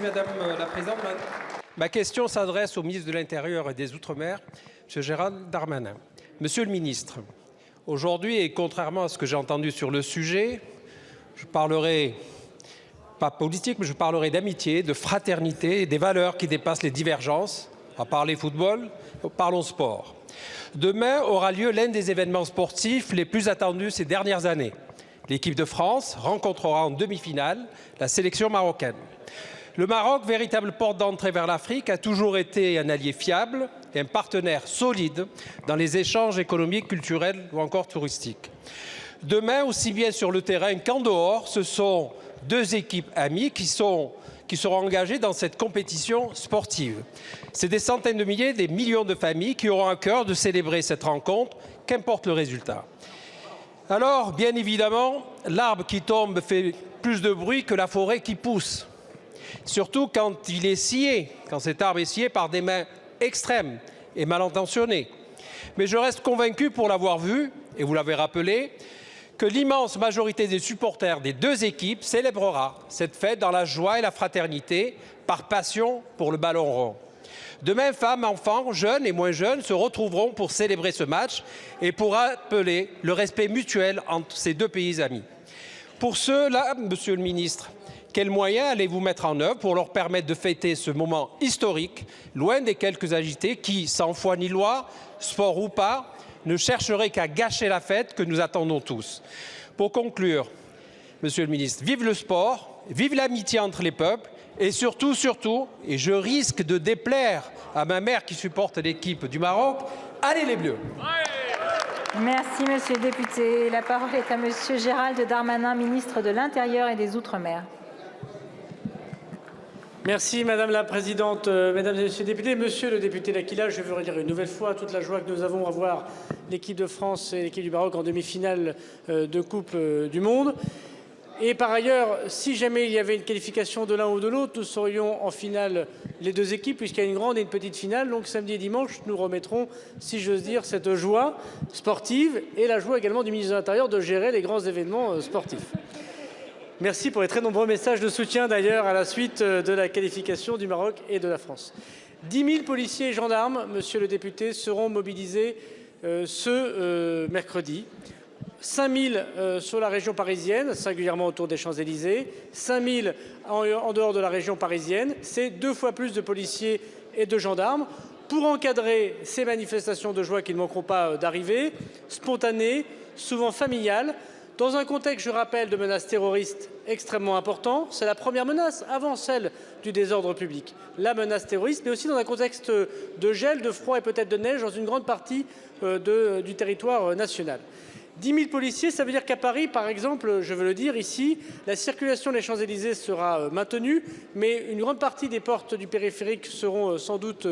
Madame la Présidente, ma question s'adresse au ministre de l'Intérieur et des Outre-mer, M. Gérald Darmanin. Monsieur le ministre, aujourd'hui, et contrairement à ce que j'ai entendu sur le sujet, je parlerai, pas politique, mais je parlerai d'amitié, de fraternité et des valeurs qui dépassent les divergences. On va parler football, parlons sport. Demain aura lieu l'un des événements sportifs les plus attendus ces dernières années. L'équipe de France rencontrera en demi-finale la sélection marocaine. Le Maroc, véritable porte d'entrée vers l'Afrique, a toujours été un allié fiable et un partenaire solide dans les échanges économiques, culturels ou encore touristiques. Demain, aussi bien sur le terrain qu'en dehors, ce sont deux équipes amies qui seront engagées dans cette compétition sportive. C'est des centaines de milliers, des millions de familles qui auront à cœur de célébrer cette rencontre, qu'importe le résultat. Alors, bien évidemment, l'arbre qui tombe fait plus de bruit que la forêt qui pousse. Surtout quand il est scié, quand cet arbre est scié par des mains extrêmes et mal intentionnées. Mais je reste convaincu, pour l'avoir vu, et vous l'avez rappelé, que l'immense majorité des supporters des deux équipes célébrera cette fête dans la joie et la fraternité, par passion pour le ballon rond. Demain, femmes, enfants, jeunes et moins jeunes se retrouveront pour célébrer ce match et pour rappeler le respect mutuel entre ces deux pays amis. Pour cela, Monsieur le ministre, quels moyens allez-vous mettre en œuvre pour leur permettre de fêter ce moment historique, loin des quelques agités qui, sans foi ni loi, sport ou pas, ne chercheraient qu'à gâcher la fête que nous attendons tous? Pour conclure, Monsieur le ministre, vive le sport, vive l'amitié entre les peuples et surtout, et je risque de déplaire à ma mère qui supporte l'équipe du Maroc, allez les Bleus! Merci, monsieur le député. La parole est à monsieur Gérald Darmanin, ministre de l'Intérieur et des Outre-mer. Merci Madame la Présidente, Mesdames et Messieurs les députés. Monsieur le député L'Aquila, je veux redire une nouvelle fois toute la joie que nous avons à voir l'équipe de France et l'équipe du Maroc en demi-finale de Coupe du Monde. Et par ailleurs, si jamais il y avait une qualification de l'un ou de l'autre, nous serions en finale les deux équipes, puisqu'il y a une grande et une petite finale. Donc samedi et dimanche, nous remettrons, si j'ose dire, cette joie sportive et la joie également du ministre de l'Intérieur de gérer les grands événements sportifs. Merci pour les très nombreux messages de soutien d'ailleurs à la suite de la qualification du Maroc et de la France. 10 000 policiers et gendarmes, monsieur le député, seront mobilisés ce mercredi. 5 000 sur la région parisienne, singulièrement autour des Champs-Élysées. 5 000 en dehors de la région parisienne. C'est 2 fois plus de policiers et de gendarmes pour encadrer ces manifestations de joie qui ne manqueront pas d'arriver, spontanées, souvent familiales. Dans un contexte, je rappelle, de menaces terroristes extrêmement important, c'est la première menace avant celle du désordre public, la menace terroriste, mais aussi dans un contexte de gel, de froid et peut-être de neige dans une grande partie du territoire national. 10 000 policiers, ça veut dire qu'à Paris, par exemple, je veux le dire ici, la circulation des Champs-Élysées sera maintenue, mais une grande partie des portes du périphérique seront sans doute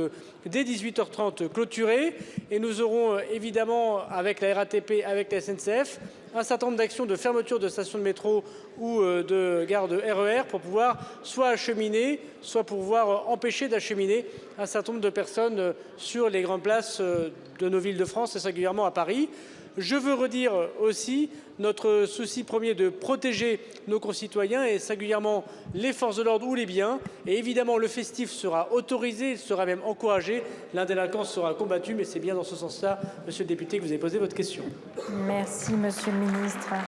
dès 18h30 clôturées. Et nous aurons évidemment, avec la RATP, avec la SNCF, un certain nombre d'actions de fermeture de stations de métro ou de gares de RER pour pouvoir soit acheminer, soit pouvoir empêcher d'acheminer un certain nombre de personnes sur les grandes places de nos villes de France et singulièrement à Paris. Je veux redire aussi notre souci premier de protéger nos concitoyens et singulièrement les forces de l'ordre ou les biens. Et évidemment, le festif sera autorisé, il sera même encouragé. L'indélinquance sera combattue, mais c'est bien dans ce sens-là, monsieur le député, que vous avez posé votre question. Merci, monsieur le ministre.